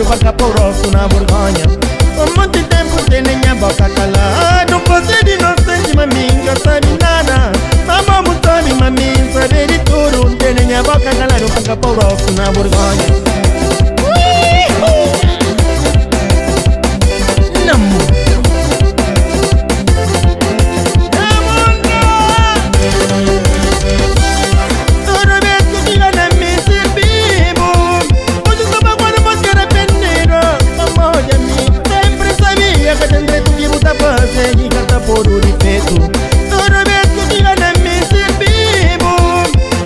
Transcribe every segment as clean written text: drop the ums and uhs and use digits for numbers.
calado, vaca por rosto na vergonha. Há muito tempo tem nem a boca calada. Você de inocente, maminha, já sabe nada. Mamãe, sabe, maminha, sabe de tudo. Tem nem a boca calada, vaca por rosto na vergonha. Por o defeito, toda vez que eu diga na mim ser vivo,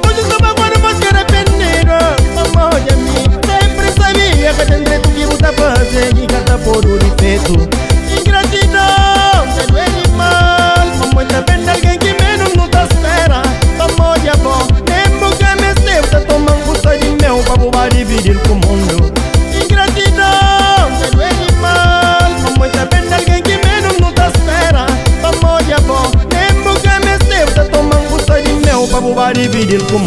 hoje estou bagulho mas que arrependido. Mamãe de mim, sempre sabia que tem direito que você fazer e cata por o defeito. Ingratidão, te doe mal. Mamãe tá vendo alguém que menos não tá espera. Mamãe de avó, nem boca me esteve, tá tomando custa de meu pra bobar dividir com o mundo. Ingratidão, te doe mal. Mamãe tá vendo alguém que menos não tá espera. Nem boca me esteve, tá tomando custa de meu pra bobar dividir com